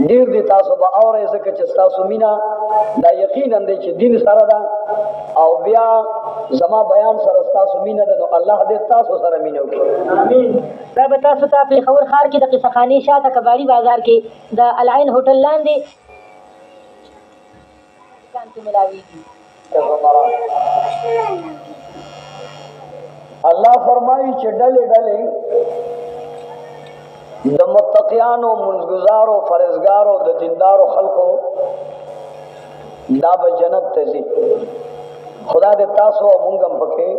ډیر دي تاسو به اورئ ځکه چې تاسو مینا دا یقینا دی چې دین سره ده او بیا زما بیان سرستا سمینه ده نو الله دې تاسو سره مینه وکړي آمین. دا به تاسو ته په خور خار کې د قصه خاني شاته کباړي بازار کې د العين هوټل لاندې دکان کې ملاويږي. الله فرمایي چې ډلې ډلې د متقیانو منځګزارو فرزګارو د دیندارو خلکو دا به جنت ته ځي. خدا دې تاسو او مونږ هم پکې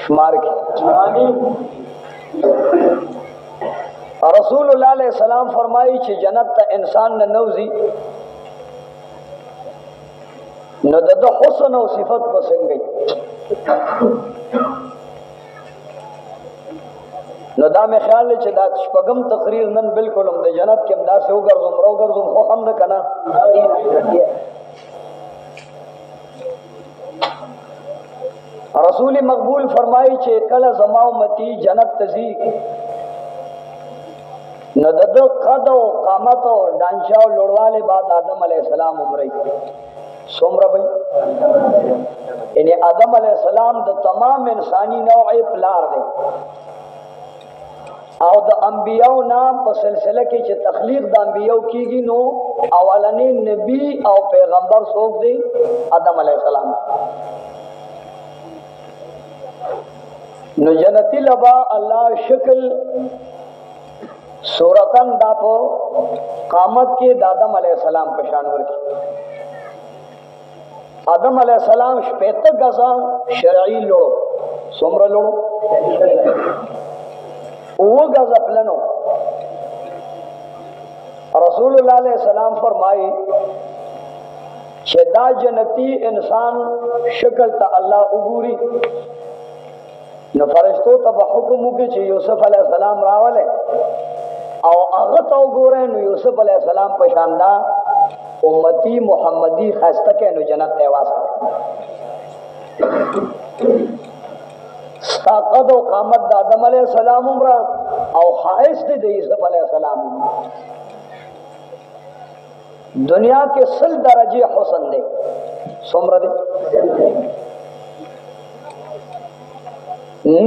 شمار کړي آمین. رسول الله علیه السلام فرمایي چې جنت ته انسان نه نوځي نو د حسن او صفت بسنګي. نو دا مې خیال دی چې دا شپږم تقریر نن بالکل هم د جنت کې هم داسې وګرځم خو هم ده که نه. رسول مقبول فرمایي چې کله زما امتی جنت ته ځي نو د ده قد او قامت او ډانچه او لوړوالی بعد آدم علیه السلام عمرې څومره به یعنی آدم علیه السلام د تمام انسانی نوع پلار دی او د انبیاو نام په سلسله کې چې تخلیق د انبیاو کیږي نو اولنی نبی او پیغمبر څوک دی؟ آدم علیه السلام. نو جنتی لبا الله شکل صورتن دا په قامت کې د آدم علیه السلام په شان ورکی. آدم علیه السلام شپېته غزا شرعي لوړو څومره لوړو؟ وہ غزا پلنو. رسول اللہ علیہ السلام فرمائی چې دا جنتی انسان شکل تا اللہ اگوری نو فرشتو تا حکم وکړي چې یوسف علیہ السلام راولے او هغه تا وګورئ نو یوسف علیہ السلام په شاندا امتی محمدی خسته کې نو جنت ته واسطه قد و قامت د آدم علیہ السلام عمره او خواهش دی د یوسف علیہ السلام. دنیا کے 100 درجے حسن دے څومره دی؟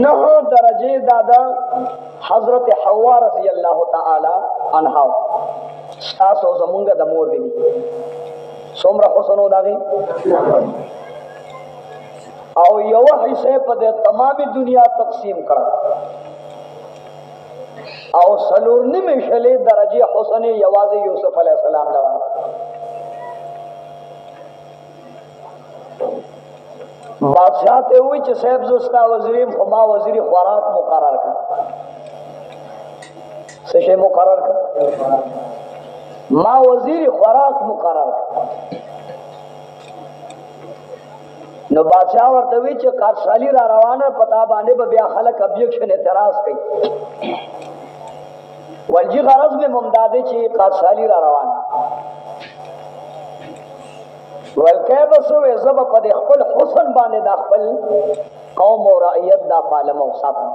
9 درجے دادا حضرت حوا رضی اللہ تعالی عنہا تاسو زمونږ د مور بی بی څومره حسن و داغي او یو حصے په د تمامي دنیا تقسیم کړه او سلور نیمه شلې درجه حسن یوازې یوسف علیہ السلام لوه. بادشاہ ته وی چې صاحب زستا وزیریم خو ما وزیر خوراک مقرر کړ. څه شی مقرر کړ؟ ما وزیر خوراک مقرر کړ. نو بادشاہ ورته وی چې کارسالی را روانه پتا باندې به بیا خلک ابجیکشن اعتراض کوي ولجی غرض میں ممداده چې کارسالی را روانه ولکه بسو زب په خپل حسن باندې د خپل قوم او رعیت دا پالم او ساتم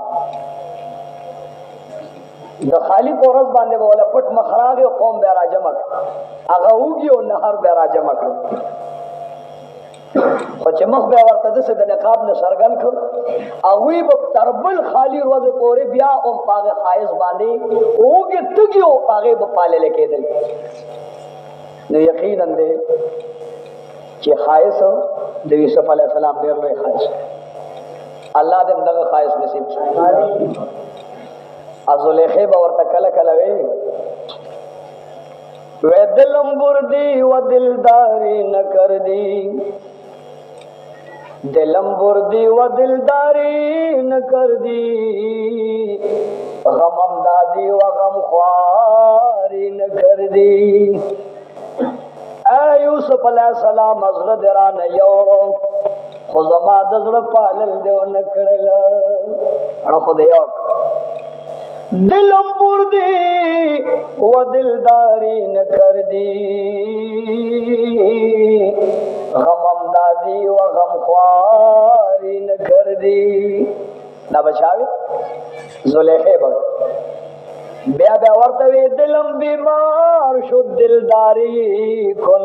د خالی پورز باندې ولا پټ مخراغ او قوم به راجمع هغه وګي او نهر به راجمع کړ خو چې مخ به ورته د سد نقاب نه سرګن کړ اوی په تربل خالی روز پورې بیا او پاغه خایز باندې اوګه تګي او پاغه په پاله لیکېدل. نو یقینا دې چې خایز د یوسف علی السلام ډېر لوی خایز الله دې دغه خایز نصیب کړي. ازلیخه به ورته کله کله وی دلم بردی و دلداری نہ کر دی دلم بردی و دلداری نہ کر دی غمم دادی و غم خواری نہ کر دی. اے یوسف علیہ السلام ازر دران یو خزما دزر پالل دیو نکڑل اڑا خود یو دلم بردی و دلداری نہ کر دی غمم دادی و غم خواری نہ کر دی. نا بچاوی زلیخے بڑھ بیا بیا ورتوی دلم بیمار شد دلداری کن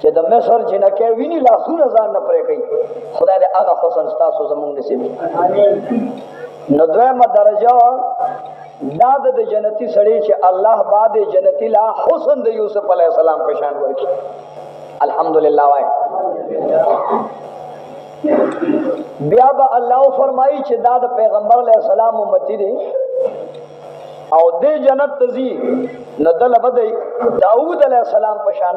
چې د مصر چې نه کې ویني لاسونه ځان نه پرې کوي، خدای دې هغه حسن ستاسو زمونږ نصیب. نو دویمه درجه دا د جنتی سړی چې الله بعد جنتی لا حسن د یوسف علیه السلام په شان ورکی. الحمدلله وای. بیا به الله فرمایي چې دا د پیغمبر علیه السلام امتی دی او دې جنت تزي ندل بدای داوود علیہ السلام په شان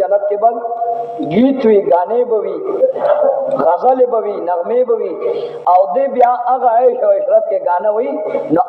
جنت کې به گیت وی، غانې به وي، غزل به وي، نغمه به وي، او دې بیا هغه عیش او عشرت کې غانه وي، نو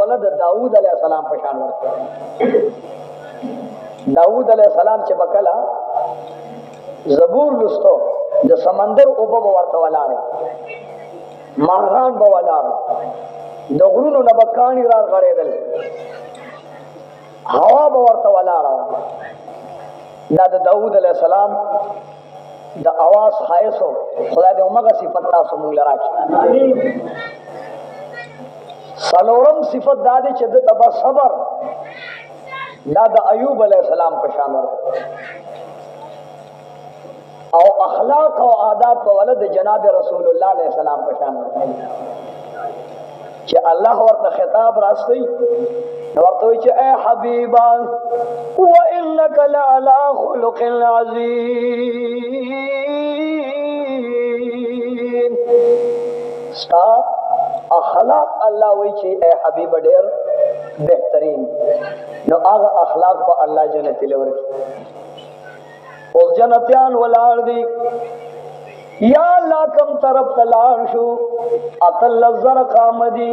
ولا د داوود علیہ السلام په شان ورکوي. داوود علیہ السلام چې بکلا زبور لستو د سمندر او په ورته ولاړ، مارغان به ولاړ، د غرونو نه بکانی را غړېدل، هوا به ورته ولاړه. دا د داوود علیه السلام د اواز خایسو خدای دې همغه صفت تاسو مونږ له راکړي. څلورم صفت دا دی چې د تبا صبر، دا د ایوب علیه السلام په شان ورته، او اخلاق او آداب په ولد جناب رسول الله علیه السلام په شان ورته چې الله ورته خطاب راستي ورته وی چې اے حبیبا وانک لعلى خلق عظیم. ستا اخلاق الله وی چې اے حبیب ډېر بهترین، نو هغه اخلاق په الله جنت لور کی. اوس جنتیان ولاړ دي، یا اللہ کم طرف تلار شو اتل الزر قامدی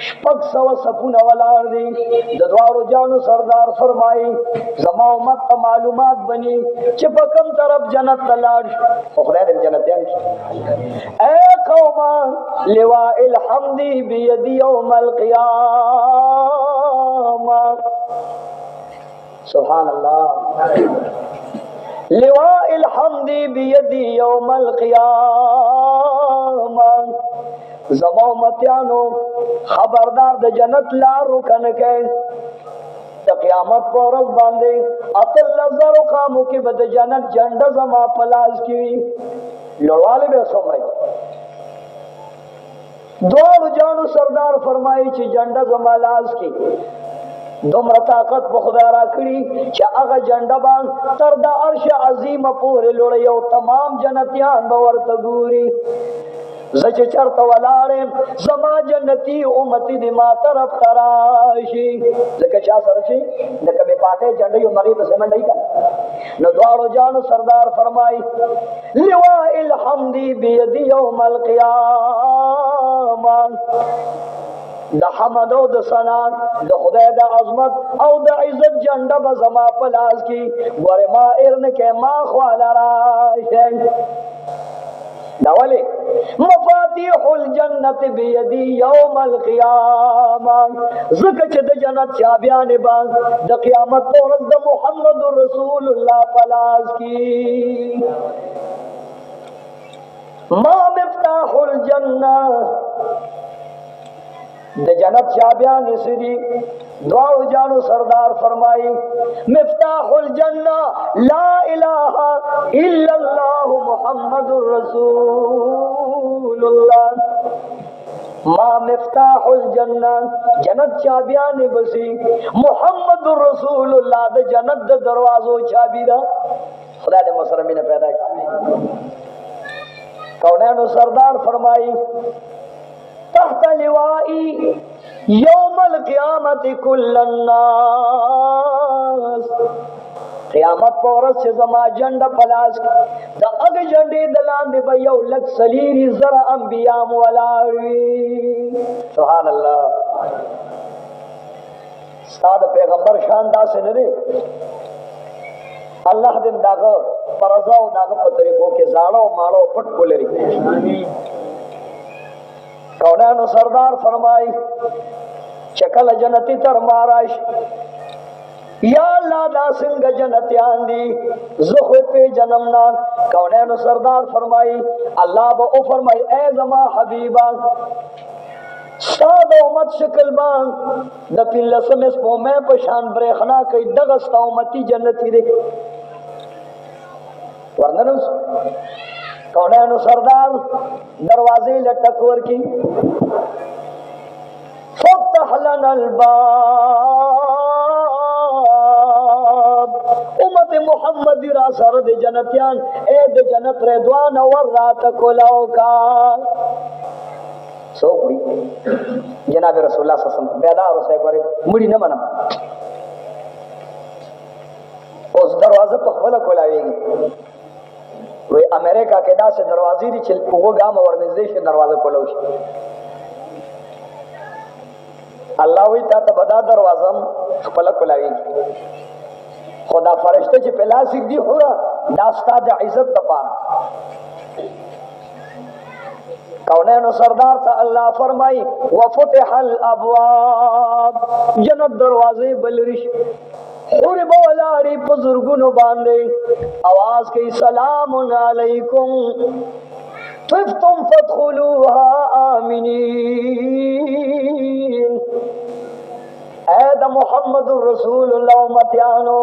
شپک سو سپون ولار دی. ددوارو جانو سردار فرمائی زما امت تا معلومات بنی چپا کم طرف جنت تلار شو. خدای دیم جنتیان کی اے قوما لواء الحمدی بیدی یوم القیامہ. سبحان اللہ. لواء الحمد بیدی یوم القیامہ. زما امتیانو خبردار د جنت لار رکن کے د قیامت پر ورځ باندې اتل زرو قامو کې بد جنت جنډ زما پلاس کی لړواله به سمای. دوه جانو سردار فرمایي چې جنډ زما لاس کی دومره طاقت په خدای را کړی چې هغه جنډه باندې تر د عرش عظیم پورې لوړی او تمام جنتیان به ورته ګوري. زه چې چرته ولاړم زما جنتی امتی دې ما طرف ته راشي، لکه چا سره چې لکه مې پاټې جنډې یو مغې پسې منډه یې کړه. نو دواړو جانو سردار فرمایي لواء الحمد بید یوم القیامہ. د حمد او د ثنا د خدای د عظمت او د عزت جنډه به زما په لاس کې ګوره ما ارنه کې ما خواله راشه. دا ولی مفاتيح الجنت بيدي يوم القيامه. زکه چې د جنت چابیان به د قیامت پر ورځ د محمد رسول الله په لاس کې. ما مفتاح الجنه د جنت چابیان سری دعاو جانو سردار فرمائی مفتاح الجنہ لا الہ الا اللہ محمد رسول اللہ. ما مفتاح الجنہ جنت چابیان بسی محمد رسول اللہ د جنت د دروازو چابی دا. خدا دے مسلمین پیدا کی کونینو سردار فرمائی تحت لوائی یوم القیامت کل الناس. قیامت پورس سے زما جنڈ پلاس دا اگ جنڈی دلان دی بیو لگ سلیری زر انبیاء مولاوی. سبحان اللہ. استاد پیغمبر شاندہ سے نرے اللہ دن داغا پرزاو داغا پتریکو کے زاڑو ماڑو پٹ کولری. کونانو سردار فرمائی شکل جنتی تر ماراش یا اللہ دا سنگ جنتیان دی زخو پہ جنمنا کونین سردار فرمائی اللہ با او فرمائی اے زما حبیبا ستا امت شکل بان دا پینلسم اس پو میں پشان بریخنا کئی دغستا امتی جنتی دے ورننس کونین سردار دروازے لٹکور کی فتح لنا الباب امت محمد را سرد جنتیان اے د جنت ردوان ور رات کلاو کا سو کوئی جناب رسول اللہ صلی اللہ علیہ وسلم بیدار ہو سائے کوری مڑی نہ منم اس دروازہ پہ خبلا کلاوے گی وی امریکہ کے دا سے دروازی دی چل پوگو گام ورنزدیش دروازہ کلاوش اللہ وی تا تا بدا دروازم خپلا کلاوی خدا فرشتے چی پلا سک دی خورا داستا دا عزت دپا کونین و سردار تا اللہ فرمائی وفتح الابواب جنت دروازے بلرش خوری بولاری پزرگنو باندے آواز کی سلام علیکم طفتم فادخلوها آمینین اے دا محمد الرسول اللہ امتیانو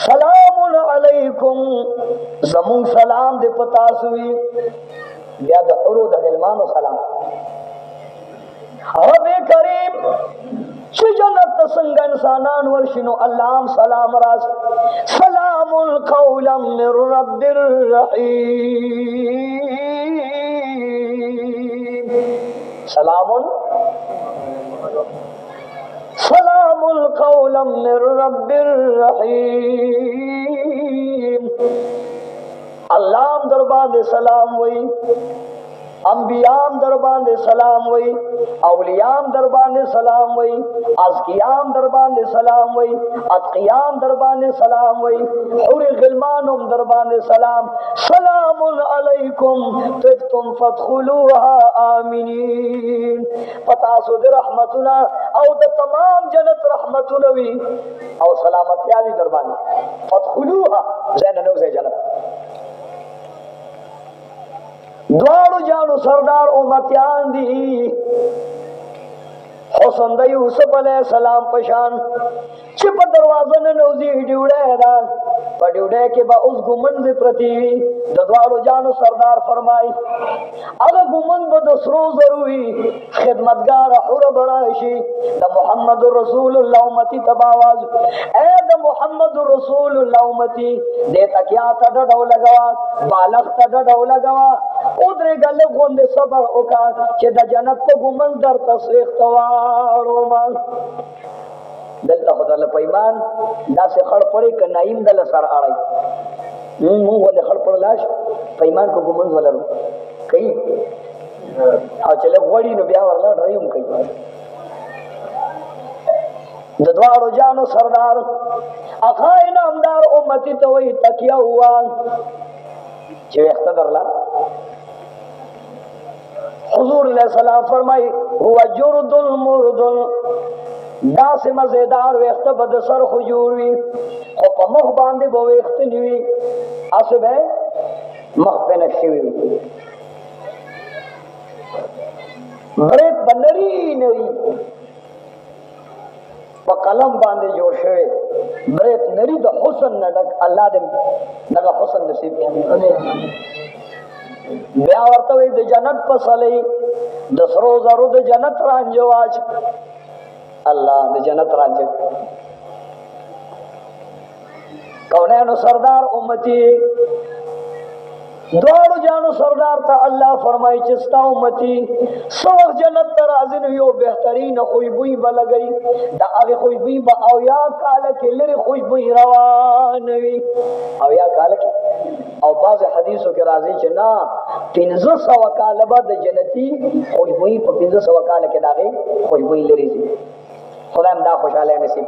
سلام علیکم زمون سلام دے پتاسوی بیا دا حرو دا غلمان سلام رب کریم چی جنت تسنگ انسانان ورشنو اللہ سلام راز سلام قولا من رب الرحیم سلام سلام قولا من رب الرحیم اللہ دربان دے سلام وئی انبیام دربان دے سلام وئی اولیام دربان دے سلام وئی ازکیام دربان دے سلام وئی اتقیام دربان دے سلام وئی حور غلمانم دربان دے سلام سلام علیکم طبتم فادخلوها آمینین پتاسو دے رحمتنا او دے تمام جنت رحمتنا وی او سلامتی آدھی دربان فادخلوها زین نوزے جنت دوارو جانو سردار امتیان دی حسن دا یوسف علیہ السلام پشان چپ دروازن نوزی ڈیوڑے دا پا ڈیوڑے کے با اس گمند پرتیوی دا دوارو جانو سردار فرمائی اگا گمند با دسرو ضروری خدمتگار حر برائشی دا محمد رسول اللہ امتی تباواز اے دا محمد رسول اللہ امتی دیتا کیا تا ڈڑو لگوا بالغ تا ڈڑو لگوا ادھر گل گوند صبر اوکا چه دا جنت پا گمند در تصریخ توارو مان دلتا خدا لپیمان دا سے خڑ پڑے کہ نائم دل سر آرائی مونگ والے خڑ پڑ لاش پیمان کو گمند والا رو کئی او چلے غوڑی نو بیا ورلا رئیم کئی ددوارو جانو سردار اخائی نامدار امتی توی تکیہ ہوا چوی اختدر لا حضور علیہ السلام فرمائی ہوا جرد المردن دا سے مزیدار ویخت بد سر خجوروی خو پا مخ باندے با ویخت نیوی آسے بے مخ پہ نشوی بریت بنری نوی پا قلم باندے جوڑ شوی بریت نری دا حسن ندک اللہ دے نگا حسن نصیب کیا بیا ورتوی د جنت پسلی دسرو زرو د جنت رانجو آج اللہ د جنت رانجو کونینو سردار امتی دوارو جانو سردار تا اللہ فرمائی چستا امتی سوخ جنت تر ازن یو بہترین خوشبوئی بلگئی دا اغی خوشبوئی با اویا کالکی لری خوشبوئی روانوی اویا کالکی او بعض حدیثوں کے راضی چنا 500 کال بعد جنتی خوشبوئی پر 500 کال کے داغے خوشبوئی لری سی خدا امدا خوشحال ہے نصیب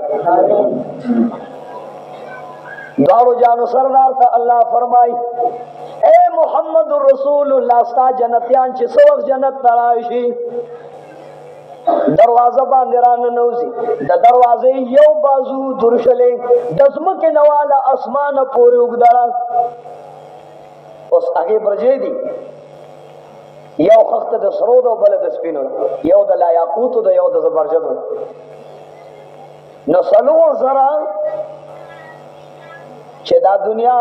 دوارو جانو سردار تا اللہ فرمائی اے محمد رسول اللہ ستا جنتیان چی سوک جنت ترائشی دروازه باندې رانه نوزي د دروازې یو بازو درشلې د ځمکې نواله اسمانه پورې وګدړه اوس هغې برجې دي یو خخته د سرو ده او بله د سپینو یو د لایاقوتو ده یو د زبرجدو نو 4,000 چې دا دنیا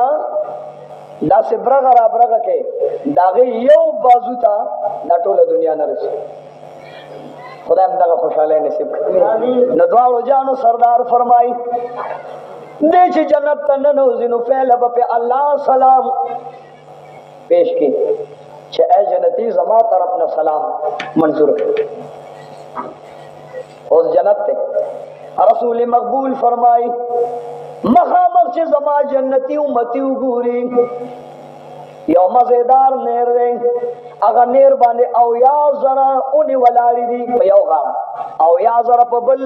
داسې برغه را برغه کې د هغې یو بازو ته دا ټوله دنیا نه رسي خدای هم دغه خوشحالی نصیب کړي نو دواړو جانو سردار فرمایي دی چې جنت ته ننوځي نو پهله به پې الله سلام پیش کی چې اے جنتی زما طرف نه سلام منظور کړي اوس جنت ته رسول مقبول فرمایي مخامخ چې زما جنتی امتی وګوري یو مزیدار نیر دی هغه نیر باندې 10,000 اونې ولاړې دي په یو غاړه 10,000 په بل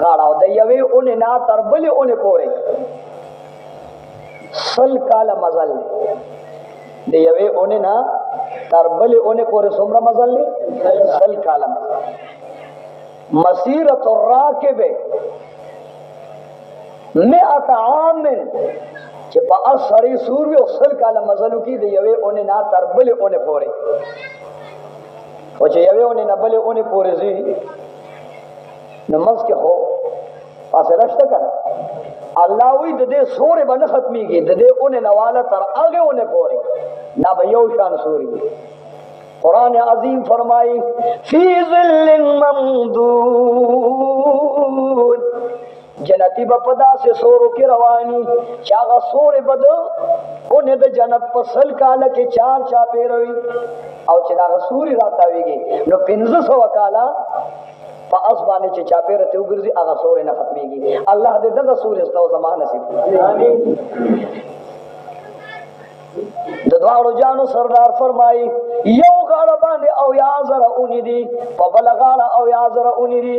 غاړه او د یوې اونې نه تر بلې اونې پورې 100 کاله مزل دی د یوې اونې نه تر بلې اونې پورې څومره مزل دی 100 کاله مزل مسیرة الراکب 100 عام چې په اسړی سور وي او 100 کاله مزلو کې د یوې اونې نه تر بلې اونې پورې او چې یوې اونې نه بلې اونې پورې ځي نو منځ کې خو فاصله شته که الله وی د دې سورې به نه ختمېږي د دې اونې نه واله تر هغې اونې پورې دا به یو شان سوري وي قرآن عظیم فرمائی فی ظل ممدود جنتی با پدا سے سورو کی روانی چاگا سور بدو انہیں دا جنت پسل کالا کے 4 چاپے روی او چناگا سوری راتاوی گی نو 500 کالا پا اسبانے چے چاپے رہتے ہو گرزی آگا سورے نہ ختمی گی اللہ دے دگا سوری استاو زمان نصیب آمین د دواړو جانو سردار فرمایي یو غاړه باندې 10,000 اونې دي په بله غاړه 10,000 اونې دي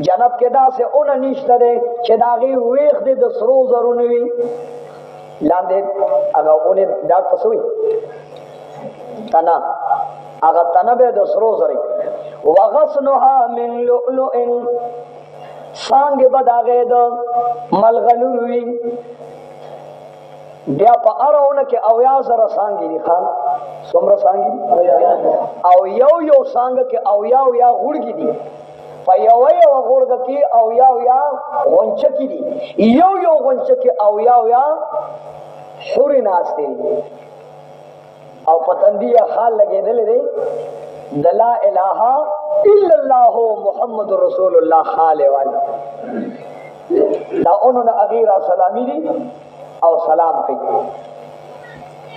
جنت کې داسې اونه نشته دی چې د هغې ویښ دی د سرو زرو نه وي لاندې هغه اونې ډاټ پسې وي تنه هغه تنه به د سرو زرو وغصنها من لؤلؤ څانګې به د هغې د ملغلرو وي بیا په اړونه کې 10,000 څانګې دي خان څومره څانګې دي او یو څانګه کې 10 غوړګې دي په یو غوړګه کې 10 غونچکې دي یو غونچه کې 10 حورې ناستې دي او په تندي یې خال لګېدلی دی د لا اله الا الله محمد رسول الله خاله والی دا اونو نه هغې را سلامي دي او سلام کوي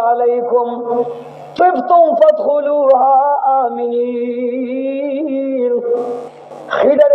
علیکم طبتم فادخلوها آمنین خیدر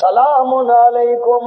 سلام علیکم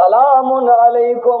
سلام علیکم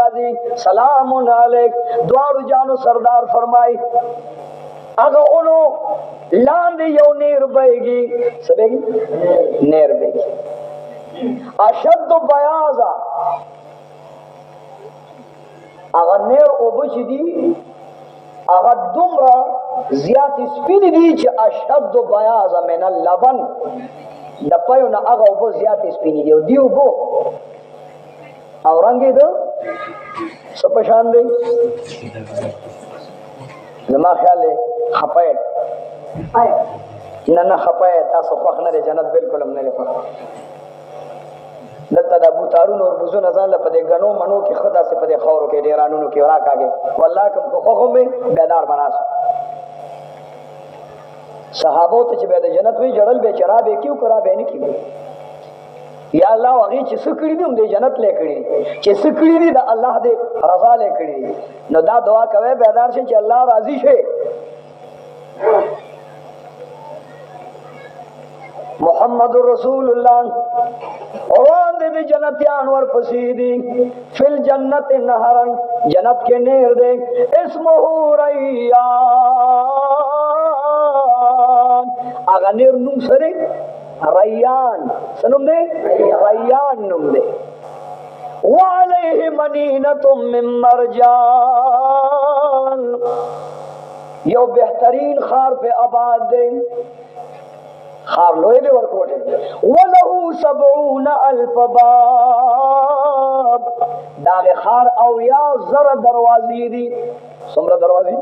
راځي سلام علیک دواړو جانو سردار فرمای اگه اونو لاندې یو نیر بهږي سبهږي نیر بهږي اشد بیاضا اگه نیر اوبه چې دي اگه دومره زیات سپینې دي چې اشد بیاضا من اللبن د پيو نه اگه اوبه زیات سپینې دي او دی اوبه او رنګ یې ده څه په شان دی زما خیال دی خپای نه خپای تاسو خوښ نه دی جنت بالکل هم نه دی خوښ دلته د ابوتارونو اور بوزونه ځان له په دې ګڼو منو کې ښه داسې په دې خاورو کې ډېرانونو کې راکاږي والله کوم که خوښ هم وي بیدار بناسو صحابو ته چې بیا د جنت وی جړل به چې را به کیو کرا به نه کیو یا الله هغه چې څه کړی دي هم د جنت لې کړی چې څه کړی دي د الله دې رضا لې کړی نو دا دعا کوي بیدار شي چې الله راضي شي محمد رسول الله روان دے جنتیان ور پسیدی فل جنت نهرن جنت کے نیر دے اسمه ریان آگا نیر نوم سرے ریان سنم دے ریان نوم دے وعلیہ منینت من مرجان یو بہترین خار پہ آباد دے خار لوئے دے ورکوٹے وَلَهُ 70,000 باب داغ خار او یا زر دروازی دی سمرہ دروازی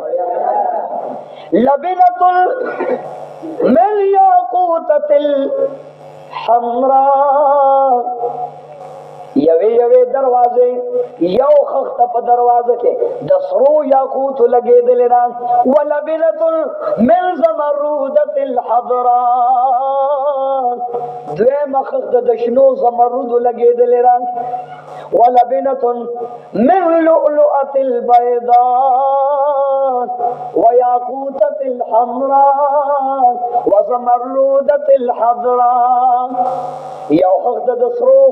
لبنت من یاقوتت الحمراء یوے یوے دروازے یو خخت پا دروازے کے دسرو یاقوت لگے دلران ولبنت من زمرودت الحضران دوے مخخت دشنو زمرود لگے دلران ولبنت من لؤلؤت البيضاء وياقوتة الحمراء وزمرودة الحضراء یو حق د دسرو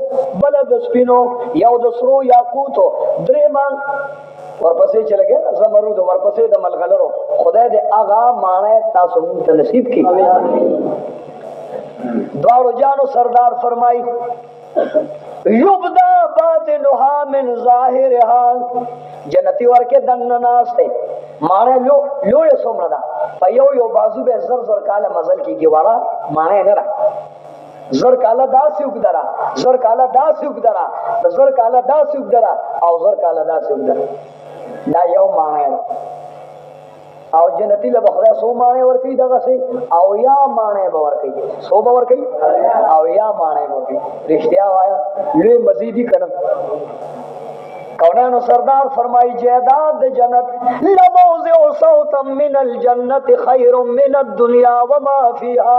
بل د سپینو یو دسرو یاقوتو درېمان ورپسې چل گیا زمرود ورپسې د ملغلرو خدای دې آغا معنی تاسو مونږ ته نصیب کړي دوارو جانو سردار فرمائی یبدا باطنها من ظاهرها جنتی ورکے دنگ ناستے مانے لوڑے سومردا پیو یو بازو بے زر زر کالا مزل کی گوارا مانے نرا زر کالا دا سی اگدرا زر کالا دا سی اگدرا زر کالا دا سی اگدرا او زر کالا دا سی اگدرا دا یو مانے او جنتی لبا خدای سو مانے ورکی دغا سی او یا مانے باورکی سو باورکی او یا مانے باورکی رشتیا وایا لوی مزیدی کنم کونانو سردار فرمائی جیداد جنت لموضع صوتا من الجنت خیر من الدنیا وما فیها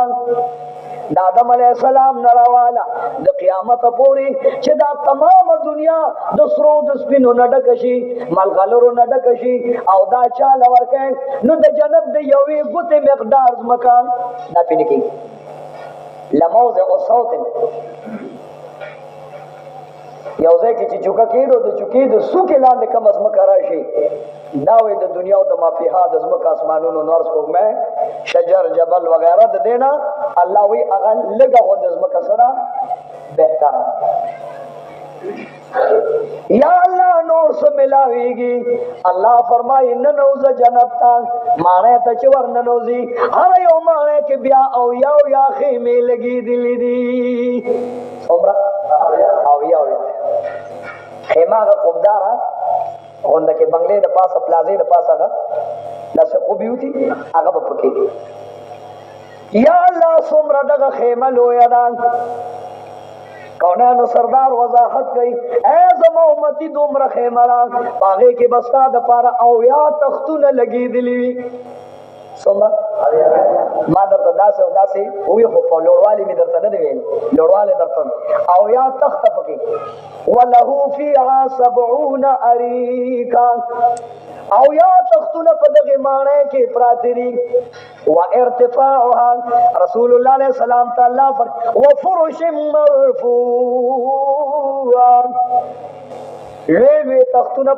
دا آدم علیہ السلام نروالا دا قیامت پوری چه دا تمام دنیا دا سرو دا سپینو ندکشی ملغلرو ندکشی او دا چال ورکن نو دا جنت دا یوی گت مقدار مکان نا پی نکی لموضع صوت یوزے کی چی چکا کیدو دا چکی دا سو کے لاندے کم از مکہ راشی ناوی دا دنیا دا مافیہا دا زمکہ اسمانون و نورس کو میں شجر جبل وغیرہ دا دینا اللہ وی اغل لگا ہو دا زمکہ سرا بہتر یا اللہ نور سے ملاوی گی اللہ فرمائی ننوز جنت تا مانے تچور ننوزی ہر یو مانے کے بیا او یا خیمے لگی دلی دی سمرہ او یا خیمہ کا قبدارا غنده کے بنگلے دا پاسا پلازے دا پاسا گا لسے خوبی ہوتی آگا بپکی یا اللہ سمرہ دا خیمہ لویا دان کونانو سردار وضاحت گئی اے زما امتی دومره خیمران باغے کے بستا دا پارا او یا تختون لگی دلیوی سمرہ ما در تا دا سے و دا سے ہوئی خوفا لوڑوالی می در تا ندویل لوڑوالی در تا او یا تخت پکی وَلَهُ فِيهَا 70 أَرِيكًا او یا تختون پدغ مانے کے پراتری وَإِرْتِفَاعُهَا رسول اللہ علیہ السلام تعالیٰ وَفُرُشٍ مَرْفُوعًا لوے تختون